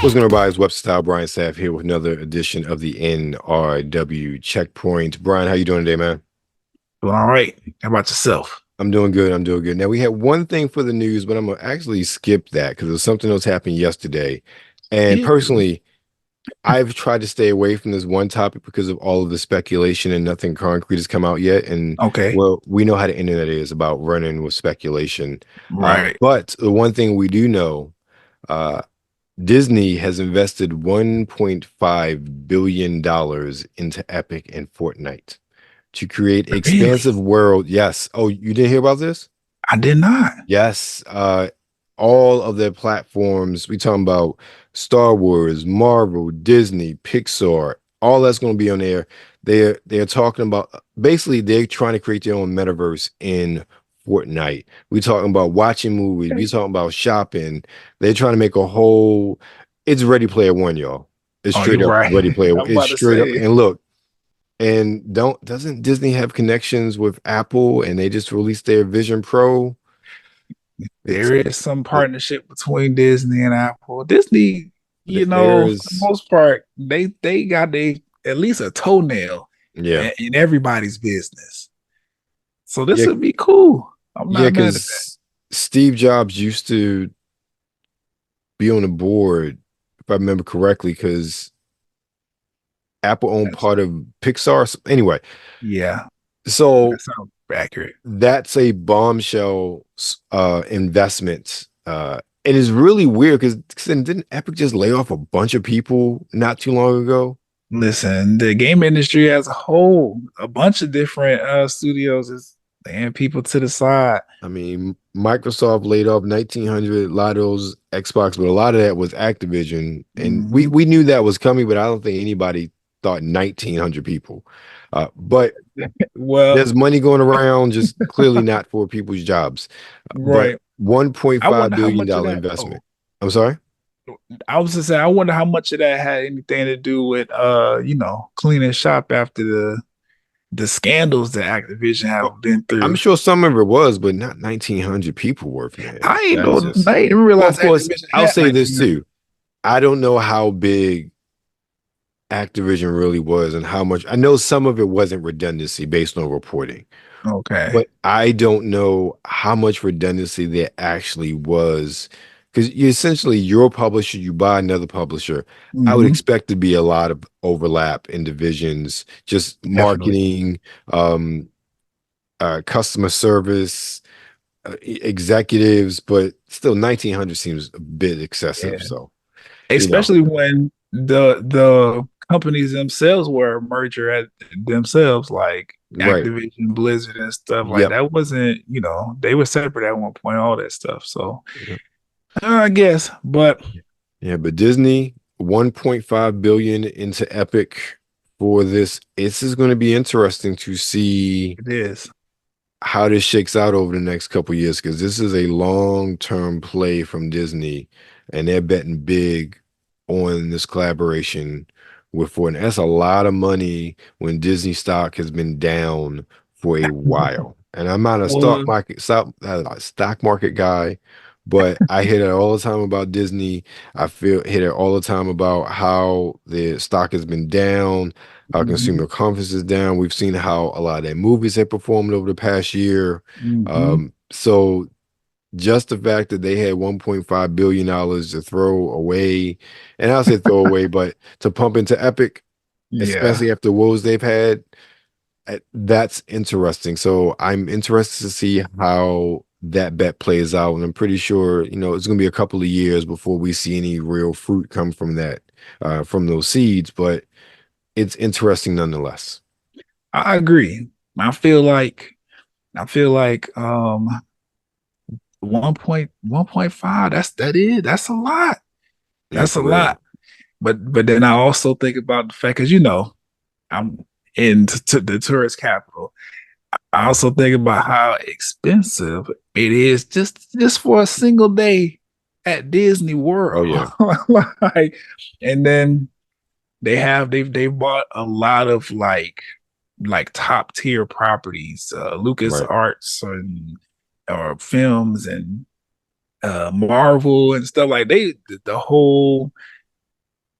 What's going on, everybody? It's WebsterStyle, Brian Sapph here with another edition of the NRW Checkpoint. Brian, how you doing today, man? Doing all right. How about yourself? I'm doing good. I'm doing good. Now, we had one thing for the news, but I'm going to actually skip that because there's something else happened yesterday. And personally, I've tried to stay away from this one topic because of all of the speculation and nothing concrete has come out yet. And well, we know how the internet is about running with speculation. Right. But the one thing we do know, Disney has invested $1.5 billion into Epic and Fortnite to create expansive world. Yes. Oh, you didn't hear about this? I did not. Yes. All of their platforms, we talking about Star Wars, Marvel, Disney, Pixar, all that's going to be on there. They're talking about, basically they're trying to create their own metaverse in Fortnite. We talking about watching movies. We talking about shopping. They're trying to make a whole. It's Ready Player One, y'all. It's straight up Ready Player One. It's straight up. And look, and doesn't Disney have connections with Apple? And they just released their Vision Pro. There is some partnership between Disney and Apple. Disney, for the most part, they got at least a toenail in everybody's business. So this would be cool. I'm not mad at that. Steve Jobs used to be on the board, if I remember correctly, because Apple owned part of Pixar. Anyway. Yeah. So that sounds accurate. That's a bombshell investment. It is really weird because didn't Epic just lay off a bunch of people not too long ago? Listen, the game industry as a whole, a bunch of different studios is laying people to the side. I mean, Microsoft laid off 1,900, a lot of those Xbox, but a lot of that was Activision. And we knew that was coming, but I don't think anybody thought 1,900 people. But well, there's money going around, just clearly not for people's jobs. Right. But $1.5 billion investment. I'm sorry? I was to say, I wonder how much of that had anything to do with cleaning shop after the scandals that Activision have been through. I'm sure some of it was, but not 1,900 people worth, man. I didn't realize. Well, of course, I'll say this too. I don't know how big Activision really was and how much. I know some of it wasn't redundancy based on reporting. Okay. But I don't know how much redundancy there actually was. Because you're a publisher, you buy another publisher. I would expect to be a lot of overlap in divisions, just marketing, customer service, executives, but still 1,900 seems a bit excessive. Yeah. So, especially when the companies themselves were a merger at themselves, like Activision, Blizzard, and stuff like that. Wasn't they were separate at one point, all that stuff. So. I guess, but Disney $1.5 billion into Epic for this. This is going to be interesting to see. It is how this shakes out over the next couple of years, because this is a long-term play from Disney, and they're betting big on this collaboration with Fortnite. That's a lot of money when Disney stock has been down for a while. And I'm not a stock market guy. But I hear it all the time about Disney. Hear it all the time about how the stock has been down, how consumer confidence is down. We've seen how a lot of their movies have performed over the past year. So just the fact that they had $1.5 billion to throw away, and I'll say throw away, but to pump into Epic, especially after woes they've had, that's interesting. So I'm interested to see how that bet plays out, and I'm pretty sure it's going to be a couple of years before we see any real fruit come from that, from those seeds, but it's interesting nonetheless. I agree. I feel like 1.5, that's a lot. That's a lot. But then I also think about the fact, because I'm into the tourist capital. I also think about how expensive it is just for a single day at Disney World. Oh yeah. And then they've bought a lot of like top tier properties, Lucas Arts or films and Marvel and stuff like the whole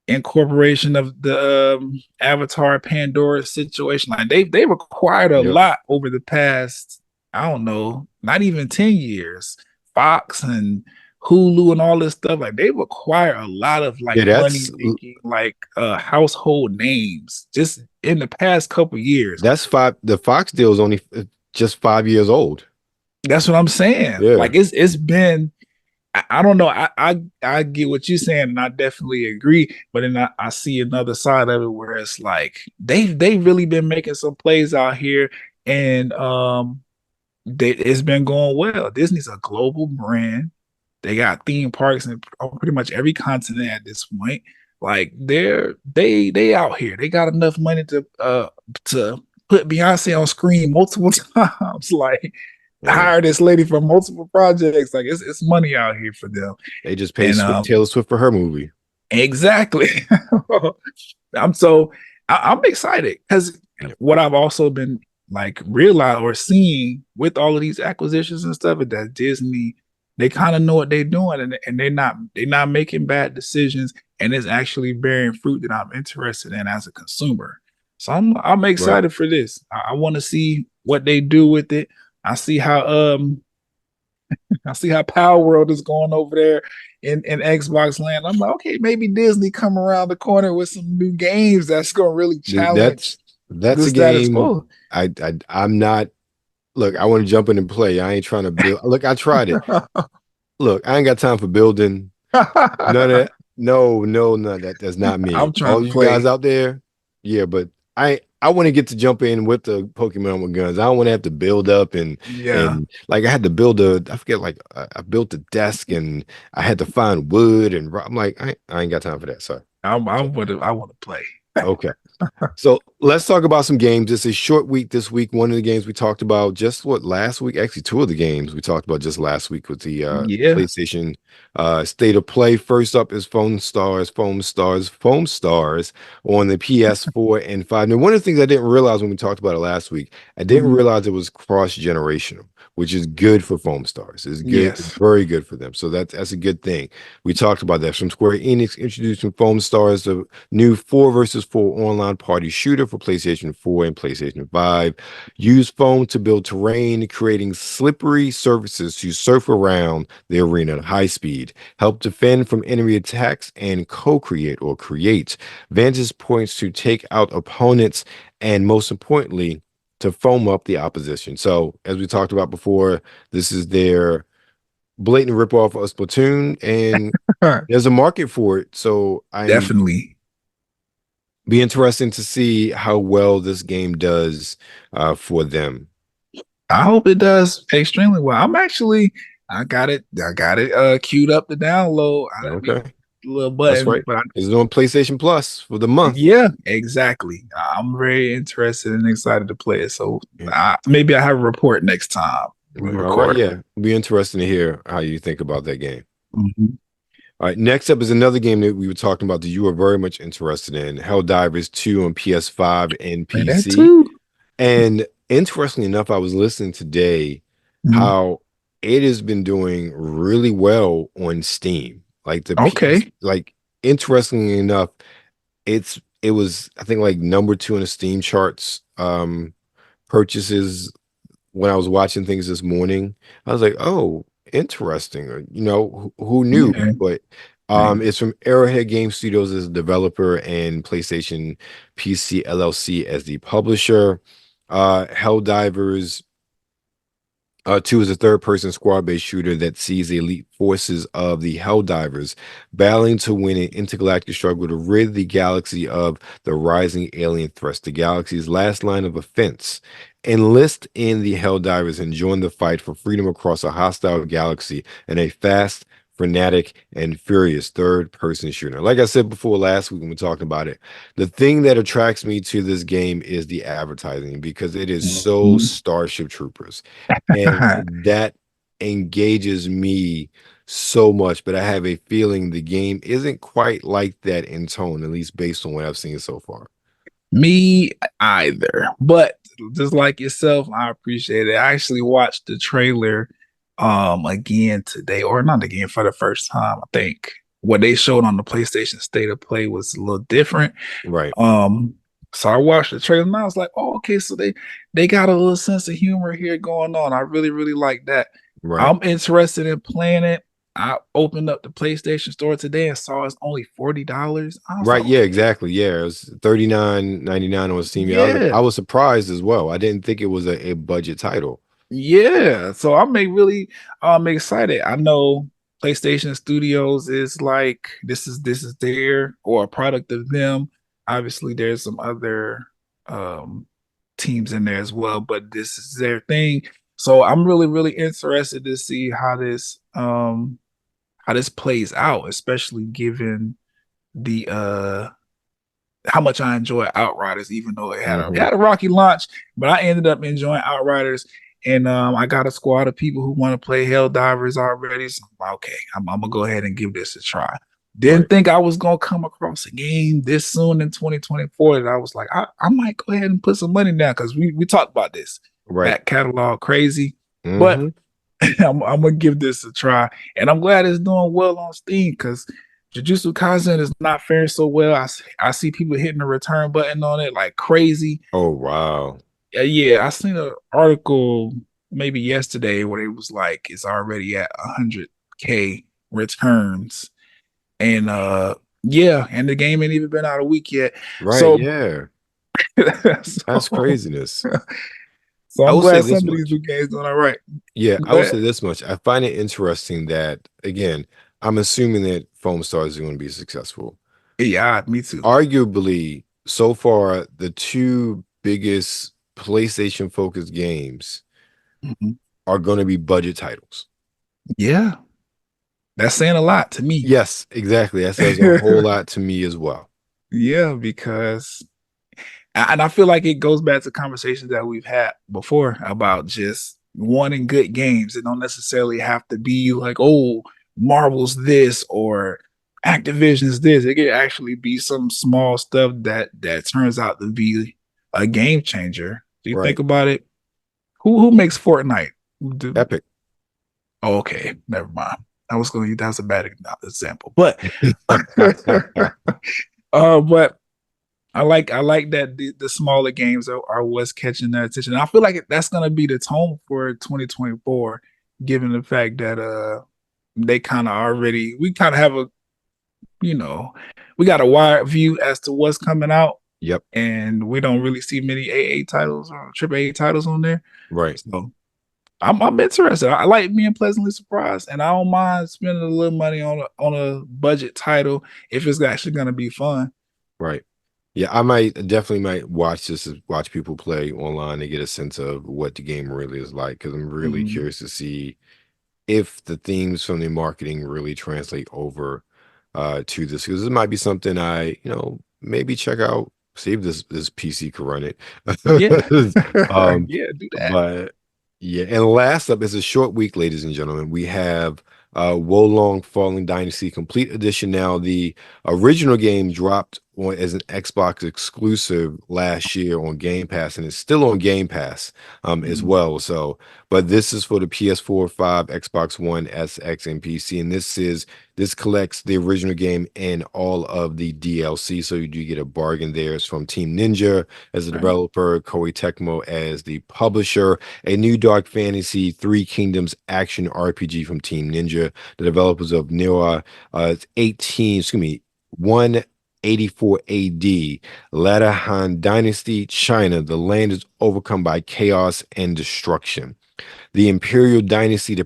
incorporation of the Avatar Pandora situation. Like they've acquired a Yep. lot over the past, I don't know, not even 10 years. Fox and Hulu and all this stuff, like they've acquired a lot of like money making, like household names just in the past couple years. The Fox deal is only just 5 years old. That's what I'm saying. Yeah. Like it's been, I don't know. I get what you're saying, and I definitely agree. But then I see another side of it where it's like they've really been making some plays out here, and it's been going well. Disney's a global brand. They got theme parks in pretty much every continent at this point. Like they out here. They got enough money to put Beyonce on screen multiple times. Like hire this lady for multiple projects. Like it's money out here for them. They just paid Taylor Swift for her movie. Exactly. I'm excited because what I've also been like realized or seeing with all of these acquisitions and stuff is that Disney, they kind of know what they're doing, and they're not making bad decisions, and it's actually bearing fruit that I'm interested in as a consumer. So I'm excited for this. I want to see what they do with it. I see how Power World is going over there in Xbox land. I'm like, okay, maybe Disney come around the corner with some new games that's gonna really challenge. That's a game. I'm not. Look, I want to jump in and play. I ain't trying to build. Look, I tried it. Look, I ain't got time for building. None of that. No, that's not me. I'm trying all to you play. guys out there, yeah, but I want to get to jump in with the Pokemon with guns. I don't want to have to build up and like I had to build I built a desk and I had to find wood and I'm like I ain't got time for that. Sorry. I want to play. Okay. So let's talk about some games. It's a short week this week. One of the games we talked about just last week, actually two of the games we talked about just last week with the PlayStation State of Play. First up is Foamstars on the PS4 and 5. Now, one of the things I didn't realize when we talked about it last week, I didn't realize it was cross-generational, which is good for Foamstars. It's good, it's very good for them. So that's a good thing. We talked about that. From Square Enix introducing Foamstars, the new 4 versus 4 online party shooter for PlayStation 4 and PlayStation 5. Use foam to build terrain, creating slippery surfaces to surf around the arena at high speed. Help defend from enemy attacks and create vantage points to take out opponents, and most importantly, to foam up the opposition. So, as we talked about before, this is their blatant ripoff of Splatoon, and there's a market for it. So, Definitely be interesting to see how well this game does for them. I hope it does extremely well. I got it queued up to download. Okay. Little button. That's right. But it's on PlayStation Plus for the month. Yeah, exactly. I'm very interested and excited to play it. So maybe I have a report next time. Right, yeah, it'll be interesting to hear how you think about that game. All right, next up is another game that we were talking about that you were very much interested in, Helldivers 2 on PS5 and PC. And interestingly enough, I was listening today how it has been doing really well on Steam. Like like interestingly enough, it was I think like number 2 in the Steam charts purchases when I was watching things this morning. I was like, oh, interesting. You know, who knew? But it's from Arrowhead Game Studios as a developer and PlayStation PC LLC as the publisher. Helldivers 2 is a third-person squad-based shooter that sees the elite forces of the Helldivers battling to win an intergalactic struggle to rid the galaxy of the rising alien threats. The galaxy's last line of defense. Enlist in the Helldivers and join the fight for freedom across a hostile galaxy in a fast, frenetic, and furious third-person shooter. Like I said before last week when we talked about it, the thing that attracts me to this game is the advertising because it is so Starship Troopers. And that engages me so much, but I have a feeling the game isn't quite like that in tone, at least based on what I've seen so far. Me either. But just like yourself, I appreciate it. I actually watched the trailer again today, or not again, for the first time, I think what they showed on the PlayStation State of Play was a little different. Right. So I watched the trailer and I was like, oh, okay, so they got a little sense of humor here going on. I really, really like that. Right. I'm interested in playing it. I opened up the PlayStation Store today and saw it's only $40. Right. Like, Yeah, exactly. Yeah. It was $39.99 on Steam. yeah, I was surprised as well. I didn't think it was a budget title. yeah. So I'm really excited. I know PlayStation Studios is like this is their or a product of them. Obviously, there's some other um teams in there as well, but this is their thing. So I'm really, really interested to see how this plays out, especially given the how much I enjoy Outriders, even though it had a rocky launch, but I ended up enjoying Outriders. And I got a squad of people who want to play Helldivers already. So I'm like, okay, I'm gonna go ahead and give this a try. Didn't think I was gonna come across a game this soon in 2024 that I was like, I might go ahead and put some money down because we talked about this. Right. Back catalog crazy. But I'm gonna give this a try. And I'm glad it's doing well on Steam because Jujutsu Kaisen is not faring so well. I see people hitting the return button on it like crazy. Oh, wow. Yeah, I seen an article maybe yesterday where it was like it's already at 100K returns. And yeah, and the game ain't even been out a week yet. Right. So Yeah. so, That's craziness. So I I'm will glad say this some of these much. new games doing all right. Yeah, I will But say this much. I find it interesting that, again, I'm assuming that Foamstars is going to be successful. yeah, me too. Arguably, so far, the two biggest PlayStation focused games are going to be budget titles. Yeah. That's saying a lot to me. Yes, exactly. That says a whole lot to me as well. Yeah, because and I feel like it goes back to conversations that we've had before about just wanting good games. It don't necessarily have to be like, oh, Marvel's this or Activision's this. It could actually be some small stuff that turns out to be a game changer. Do you think about it? Who makes Fortnite? Epic. Oh, okay, never mind. I was going to use that was a bad example, but but I like that the smaller games are what's catching their attention. And I feel like that's gonna be the tone for 2024, given the fact that they kind of already we kind of have a we got a wide view as to what's coming out. Yep. And we don't really see many AA titles or AAA titles on there. Right. So I'm interested. I like being pleasantly surprised, and I don't mind spending a little money on a budget title if it's actually gonna be fun. Right. Yeah, I definitely might watch people play online and get a sense of what the game really is like because I'm really curious to see if the themes from the marketing really translate over to this because this might be something I maybe check out, see if this PC can run it. Yeah, Yeah, do that. But yeah, and last up is a short week, ladies and gentlemen. We have Wolong Fallen Dynasty Complete Edition. Now, the original game dropped as an Xbox exclusive last year on Game Pass, and it's still on Game Pass as well. So, but this is for the PS4, 5, Xbox One, SX, and PC, and this collects the original game and all of the DLC. So you do get a bargain there. It's from Team Ninja as a developer, Koei Tecmo as the publisher, a new dark fantasy Three Kingdoms action RPG from Team Ninja, the developers of Nioh 184 AD, latter Han Dynasty, China. The land is overcome by chaos and destruction. The imperial dynasty that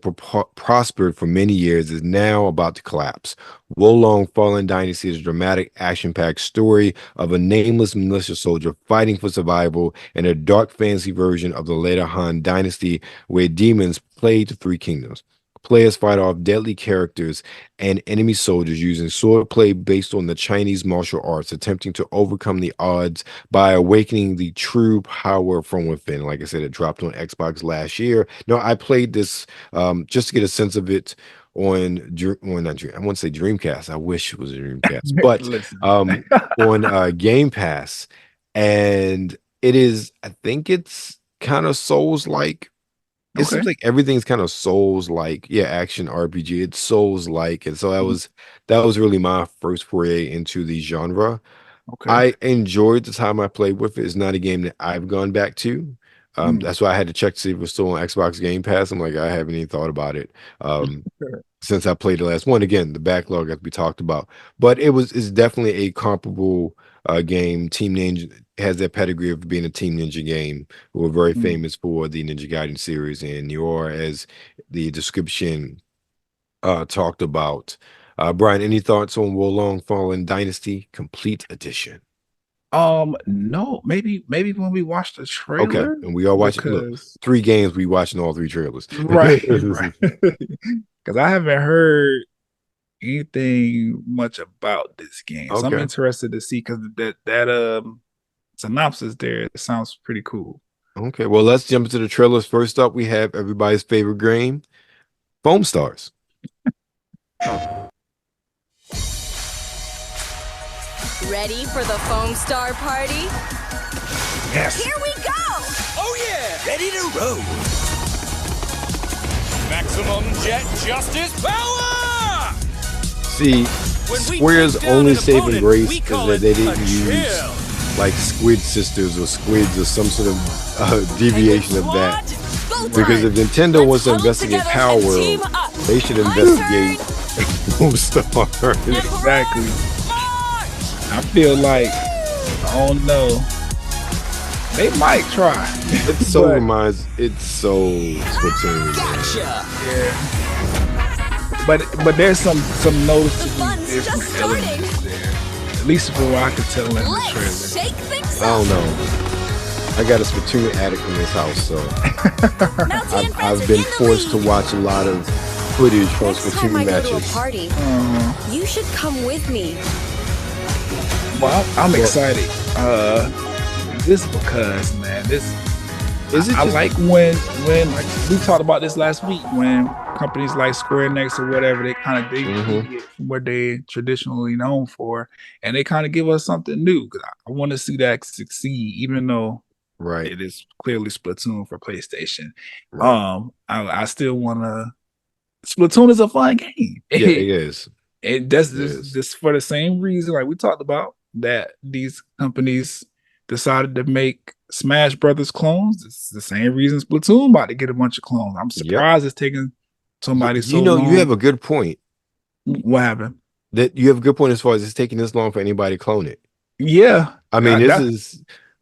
prospered for many years is now about to collapse. Wolong Fallen Dynasty is a dramatic, action-packed story of a nameless militia soldier fighting for survival in a dark fantasy version of the later Han Dynasty where demons plague the Three Kingdoms. Players fight off deadly characters and enemy soldiers using swordplay based on the Chinese martial arts, attempting to overcome the odds by awakening the true power from within. Like I said, it dropped on Xbox last year. No, I played this just to get a sense of it on I won't say Dreamcast. I wish it was a Dreamcast, but on Game Pass, and it is. I think it's kind of Souls-like. it seems like everything's kind of Souls-like. Yeah, action RPG. It's Souls-like, and so that was really my first foray into the genre. Okay. I enjoyed the time I played with it. It's not a game that I've gone back to. That's why I had to check to see if it was still on Xbox Game Pass. I'm like, I haven't even thought about it since I played the last one. Again, the backlog as we talked about, but it's definitely a comparable game. Team Ninja has that pedigree of being a Team Ninja game, who are very famous for the Ninja Gaiden series, and you are, as the description talked about. Brian, any thoughts on Wolong Fallen Dynasty Complete Edition? No, maybe when we watch the trailer. Okay, and we are watching 3 games. We watching all 3 trailers, right? Because I haven't heard anything much about this game, so I'm interested to see, because that synopsis there, it sounds pretty cool. Okay, well, let's jump into the trailers. First up, we have everybody's favorite game, Foamstars. Ready for the Foamstar party? Yes. Here we go! Oh yeah! Ready to roll! Maximum jet justice power! See, Square's only saving grace is that they didn't use like Squid Sisters or Squids or some sort of deviation of that. Because if Nintendo wants to investigate Power World, they should investigate Foamstars. Exactly. I feel like, I don't know, they might try. It's so Splatoon. Gotcha. Yeah. But there's some noticeable different elements there. At least from what I could tell in the trailer. I don't know. I got a Splatoon addict in this house, so I've been forced to watch a lot of footage from Splatoon matches. You should come with me. Well, I'm excited. This because, man, I like when like we talked about this last week, when companies like Square Enix or whatever, they kind of deviate from what they traditionally known for, and they kind of give us something new. I want to see that succeed, even though it is clearly Splatoon for PlayStation. I still want to. Splatoon is a fun game. Yeah, it is. This for the same reason, like we talked about, that these companies decided to make Smash Brothers clones. It's the same reason Splatoon about to get a bunch of clones. I'm surprised it's taking somebody so long. You have a good point. What happened? That you have a good point as far as it's taking this long for anybody to clone it. Yeah. I mean,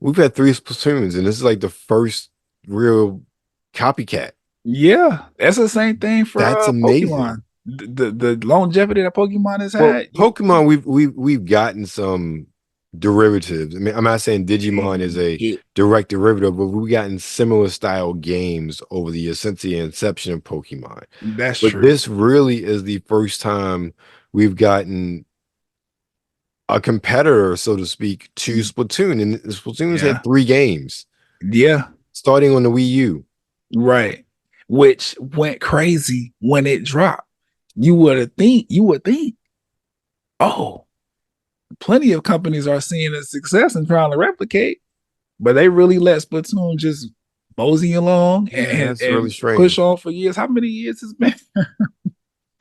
we've had 3 Splatoons, and this is like the first real copycat. Yeah. That's the same thing for that's amazing. Pokemon. The longevity that Pokemon has had. Pokemon, we've gotten some derivatives. I mean, I'm not saying Digimon is a direct derivative, but we've gotten similar style games over the years since the inception of Pokemon. That's true. But this really is the first time we've gotten a competitor, so to speak, to Splatoon. And Splatoon's had 3 games. Yeah. Starting on the Wii U. Right. Which went crazy when it dropped. You would think, oh, plenty of companies are seeing a success and trying to replicate, but they really let Splatoon just mosey along and really strange. Push on for years. How many years has been?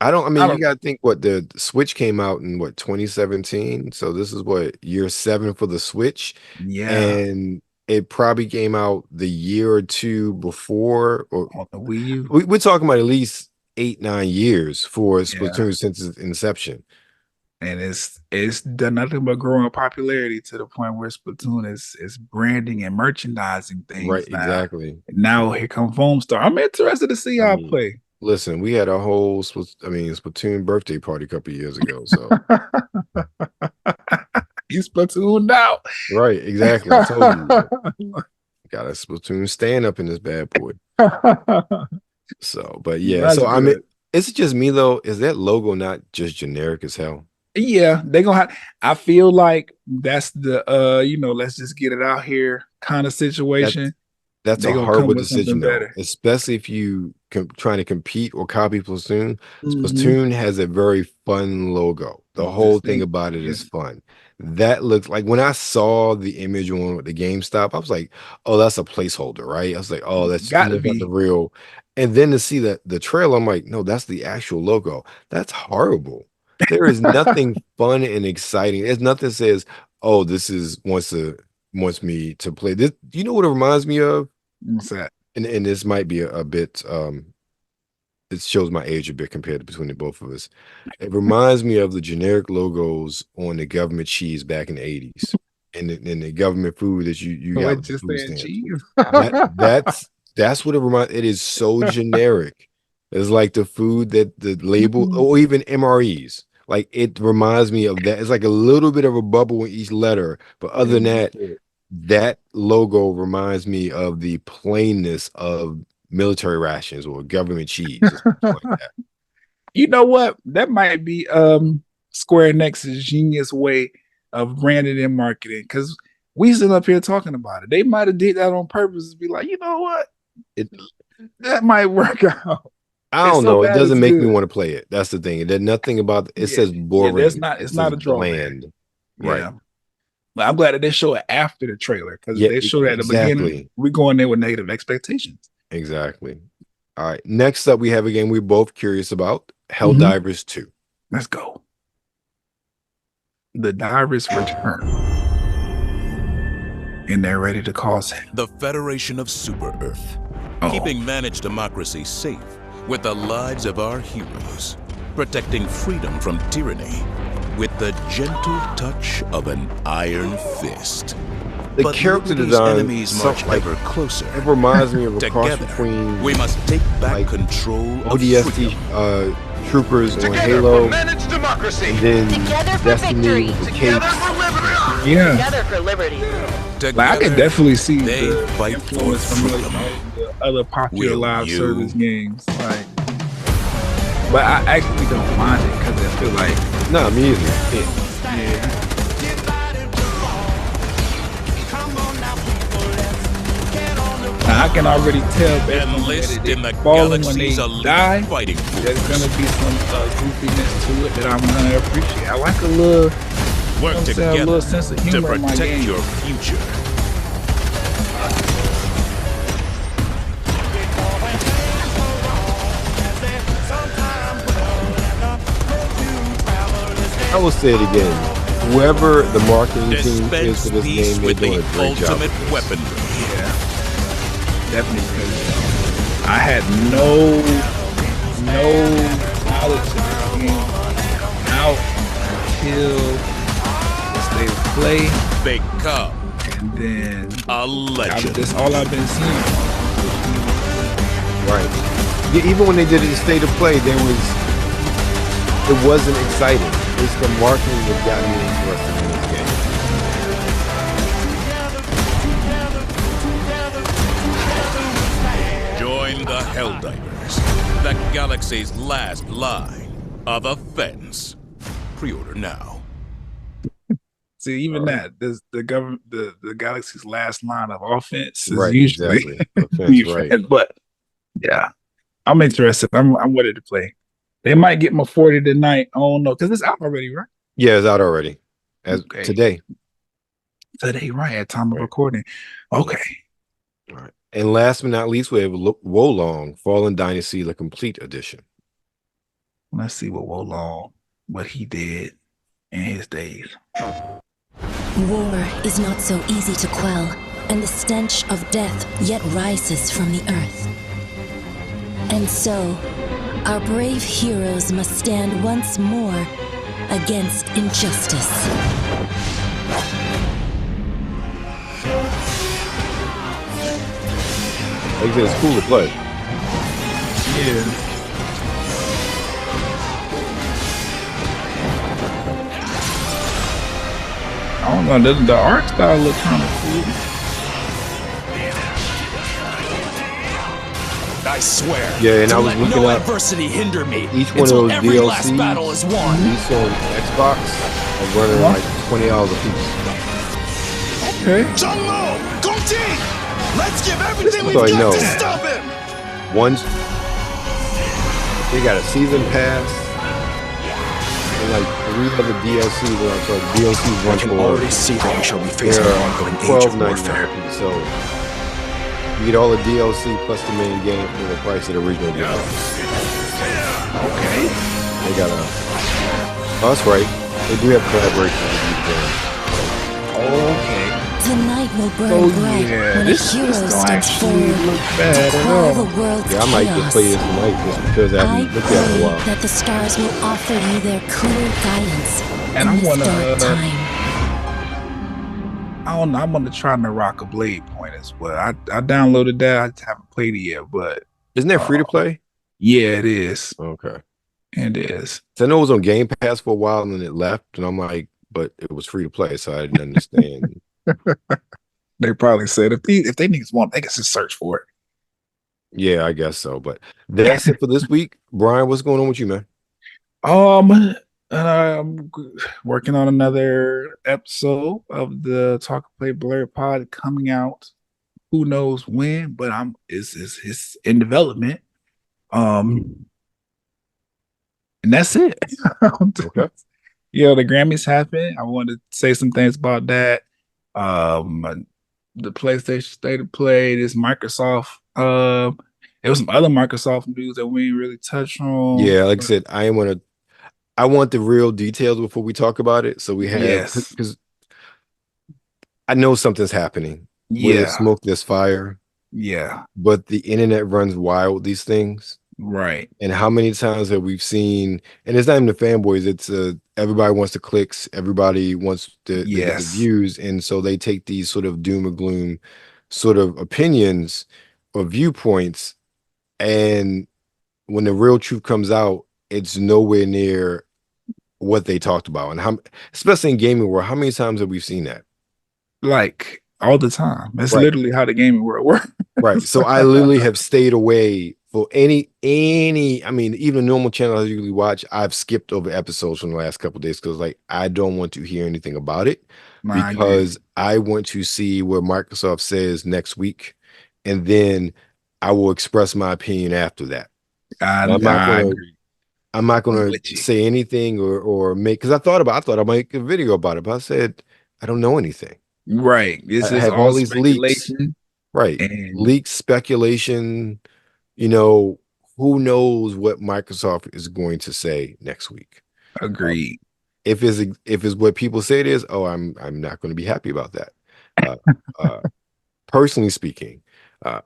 You gotta think what the Switch came out in 2017. So this is year 7 for the Switch. Yeah. And it probably came out the year or 2 before, or on the Wii U. We're talking about at least 8-9 years for Splatoon since its inception. And it's done nothing but growing popularity to the point where Splatoon is branding and merchandising things. Right, exactly. Now here come Foamstar. I'm interested to see how I play. Listen, we had a whole Splatoon birthday party a couple of years ago. So he's Splatoon now. Right, exactly. I told you. Got a Splatoon stand up in this bad boy. So, but yeah, so I mean, is it just me though? Is that logo not just generic as hell? Yeah, they're gonna have. I feel like that's the let's just get it out here kind of situation. That's They a gonna horrible come with something decision, though, better. especially if you trying to compete or copy Platoon. Mhm. Platoon has a very fun logo. The whole thing about it is fun. That looks like when I saw the image on with the GameStop, I was like, "Oh, that's a placeholder, right?" I was like, "Oh, that's Gotta not be. the real." And then to see the trailer, I'm like, "No, that's the actual logo." That's horrible. There is nothing fun and exciting. There's nothing that says, "Oh, this is wants me to play this." You know what it reminds me of? What's that? And this might be a bit it shows my age a bit compared to between the both of us. It reminds me of the generic logos on the government cheese back in the 80s and the government food that you got with the Just food saying stamps. cheese. That's what it reminds. It is so generic. It's like the food that the label or even MREs. Like it reminds me of that. It's like a little bit of a bubble in each letter, but other than that, that logo reminds me of the plainness of military rations or government cheese. Like that. You know what? That might be Square Enix's genius way of branding and marketing, because we sit up here talking about it. They might have did that on purpose to be like, you know what? That might work out. I don't know. It doesn't make me want to play it. That's the thing. There's nothing about it. Says boring. It's not a drawback. Right. Yeah. But I'm glad that they show it after the trailer, because they showed it at the beginning. We go in there with negative expectations. Exactly. All right. Next up, we have a game we're both curious about: Helldivers 2. Let's go. The divers return, and they're ready to cause him. The Federation of Super Earth, keeping managed democracy safe with the lives of our heroes, protecting freedom from tyranny with the gentle touch of an iron fist. The character design enemies march ever closer. It reminds me of a cross Together, between we must take back control of ODST troopers on Halo, and then Together for Destiny victory. with the capes. Yeah, Together for liberty. like I can definitely see they the fight for influence from freedom. the other popular Will live you? service games. Like, but I actually don't mind it because I feel like Nah, me either. Now, I can already tell based on Enlist in the falling when they galaxy's elite die. fighting There's force. gonna be some goofiness to it that I'm gonna appreciate. I like a little, Work a together little sense of to humor in my protect game. your future. I will say it again. Whoever the marketing team is Dispense for this peace game, they're with doing the a great job. ultimate weaponry. Yeah, definitely. Because I had no knowledge of this game out until the state of play, Become and then a legend. that's all I've been seeing. Right. Yeah, even when they did it in State of Play, it wasn't exciting. It's the marketing that got me interested in this game. Join the Helldivers, the galaxy's last line of offense. Pre-order now. See, even that, the galaxy's last line of offense is Right, usually exactly. Offense, right. defense. But yeah, I'm interested. I'm ready to play. They might get my 40 tonight. I don't know, because it's out already, right? Yeah, it's out already. As Okay. today. Today, right, at time of recording. Okay. All right. And last but not least, we have Wolong Fallen Dynasty, the complete edition. Let's see what he did in his days. War is not so easy to quell, and the stench of death yet rises from the earth. And so, our brave heroes must stand once more against injustice. Like I said, it's cool to play. Yeah. I don't know, the art style look kind of cool. I swear. Yeah, and to I was let looking no up adversity hinder me each one of until those every last DLCs. battle is won. These on Xbox are running like $20 a piece. Okay. Jungmo, Gongji! Let's give everything we've So I got know. to stop him. Once they got a season pass and like 3 other DLCs, DLCs run I can for already see that we shall be facing an ongoing age of warfare. $12.99. So you get all the DLC plus the main game for the price of the original DLC. Okay. They got a. Oh, that's right. They do have collaboration with these games. Okay. The night will burn Oh bright yeah, when this a hero don't steps actually forward look bad to at quell all. the world's Yeah, I might just chaos. play this tonight just because I I haven't looked at it in a pray while. that the stars will offer you their clear guidance And in I this wanna, dark time. I don't know. I'm gonna try Naraka Blade Point as well. I downloaded that. I haven't played it yet, but Isn't that free to play? yeah, it is. Okay. It is. So I know it was on Game Pass for a while and then it left, and I'm like, but it was free to play, so I didn't understand. They probably said if they niggas want, they can just search for it. Yeah, I guess so. But that's it for this week. Brian, what's going on with you, man? I'm working on another episode of the Talk+Play Blerd Pod coming out. Who knows when? But it's in development. And that's it. Okay. Yeah, the Grammys happened. I wanted to say some things about that. The PlayStation State of Play, this Microsoft. There was some other Microsoft news that we didn't really touch on. Yeah, like I said, I want the real details before we talk about it. So we have because I know something's happening. Where there's smoke, there's fire. Yeah. But the internet runs wild with these things. Right. And how many times have we seen, and it's not even the fanboys, it's everybody wants the clicks, everybody wants to get the views, and so they take these sort of doom or gloom sort of opinions or viewpoints, and when the real truth comes out, it's nowhere near what they talked about. And how, especially in gaming world, how many times have we seen that? Like all the time. That's Right. literally how the gaming world works. Right. So I literally have stayed away for any I mean, even a normal channel I usually watch, I've skipped over episodes from the last couple of days because like I don't want to hear anything about it because I want to see what Microsoft says next week, and then I will express my opinion after that. I'm not gonna say anything or make, because I thought I'd make a video about it, but I said I don't know anything. Right. This is have all these leaks. speculation. Right. And Leaks, speculation, you know, who knows what Microsoft is going to say next week. Agreed. If it's what people say it is, I'm not going to be happy about that. Personally speaking. But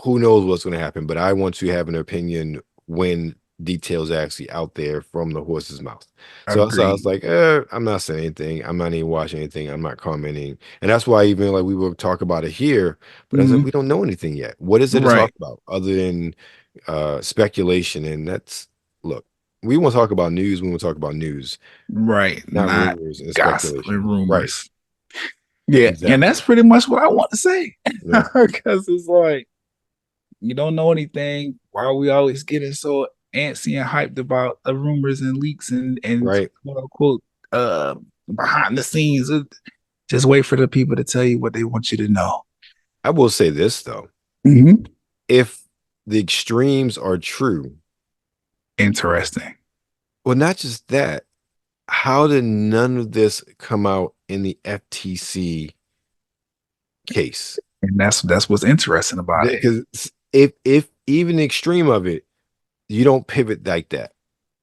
who knows what's going to happen, but I want to have an opinion when details are actually out there from the horse's mouth. So I was like, I'm not saying anything. I'm not even watching anything. I'm not commenting. And that's why even like we will talk about it here, but I was like, we don't know anything yet. What is it to talk about other than speculation? And that's, look, we want to talk about news. We want to talk about news. Right. Not rumors and speculation. And rumors. Right. Yeah. Exactly. And that's pretty much what I want to say. Yeah. Because it's like, you don't know anything. Why are we always getting so antsy and hyped about rumors and leaks and right. quote unquote behind the scenes? Just wait for the people to tell you what they want you to know. I will say this though. Mm-hmm. If the extremes are true. Interesting. Well, not just that. How did none of this come out in the FTC case? And that's what's interesting about it. Because if even the extreme of it, you don't pivot like that.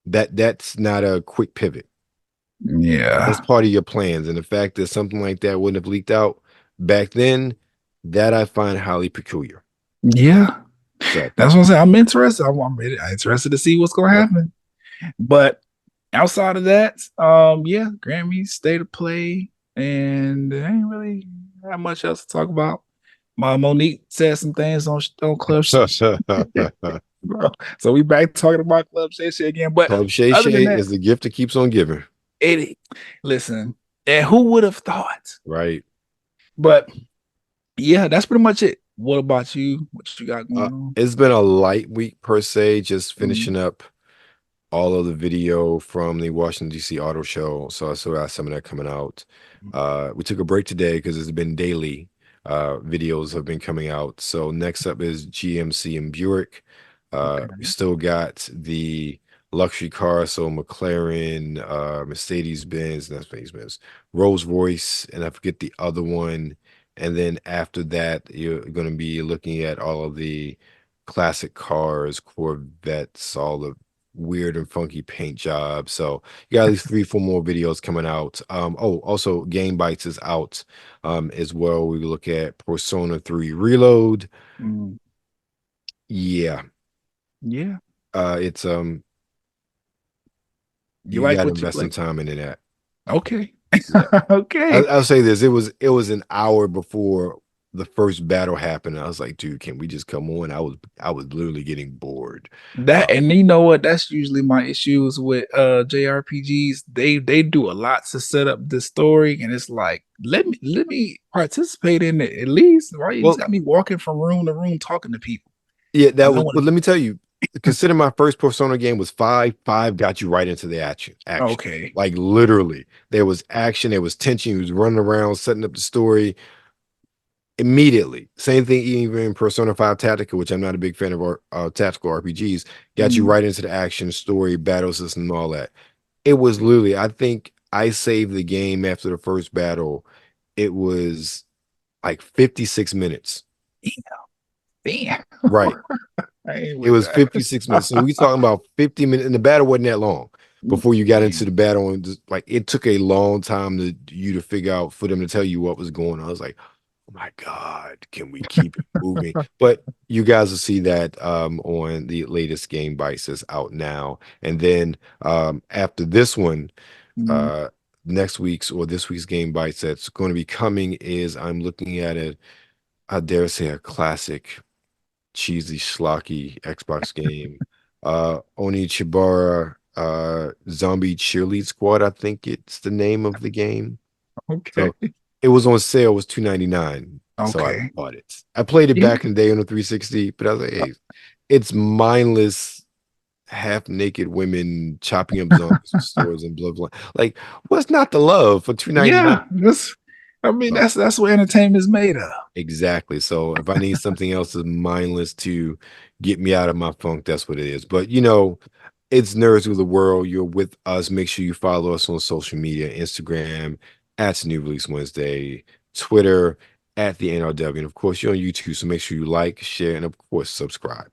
That's not a quick pivot. Yeah. That's part of your plans. And the fact that something like that wouldn't have leaked out back then, that I find highly peculiar. Yeah. So, that's what I'm saying. I'm interested. I'm interested to see what's going to happen. But outside of that, Grammys, State of Play, and there ain't really that much else to talk about. Monique said some things on Club Shay. So we back talking about Club Shay again. But Club Shay is the gift that keeps on giving. Listen, and who would have thought? Right. But yeah, that's pretty much it. What about you? What you got going on? It's been a light week per se, just finishing up all of the video from the Washington D.C. Auto Show, so I still got some of that coming out. We took a break today because it's been daily. Videos have been coming out. So next up is GMC and Buick. We still got the luxury cars, so McLaren, Mercedes-Benz, that's Mercedes-Benz, Rolls-Royce, and I forget the other one. And then after that, you're going to be looking at all of the classic cars, Corvettes, all the weird and funky paint jobs. So you got at least 3-4 more videos coming out. Also Game Bites is out as well. We look at Persona 3 Reload. Yeah. It's you like got to what you invest some like? time into that. Okay. Yeah. Okay. I'll say this: it was an hour before the first battle happened. I was like, dude, can we just come on? I was literally getting bored. And you know what? That's usually my issues with JRPGs. They do a lot to set up the story, and it's like, let me participate in it at least. Right? You just got me walking from room to room talking to people. Yeah, that was. But let me tell you, consider my first Persona game was 5. 5 got you right into the action. Okay. Like literally, there was action, there was tension. He was running around, setting up the story immediately. Same thing even in Persona 5 Tactica, which I'm not a big fan of tactical RPGs, got you right into the action, story, battle system, and all that. It was literally, I think I saved the game after the first battle. It was like 56 minutes. Damn. Right. It was 56 minutes. So we talking about 50 minutes, and the battle wasn't that long before you got into the battle, and just like it took a long time to figure out, for them to tell you what was going on. I was like, oh my God, can we keep it moving? But you guys will see that on the latest Game Bites that's out now. And then after this one, next week's or this week's Game Bites that's going to be coming is, I'm looking at it, I dare say a classic cheesy schlocky Xbox game, Onichibara Zombie Cheerlead Squad, I think it's the name of the game. Okay. So it was on sale, it was $2.99. So I bought it. I played it back in the day on the 360, but I was like, hey, it's mindless, half-naked women chopping up zombies with swords and blah blah. Like, what's not the love for $2.99? Yeah, that's what entertainment is made of. Exactly. So if I need something else that's mindless to get me out of my funk, that's what it is. But it's Nerds of the World. You're with us. Make sure you follow us on social media: Instagram at New Release Wednesday, Twitter at the NRW, and of course you're on YouTube. So make sure you like, share, and of course subscribe.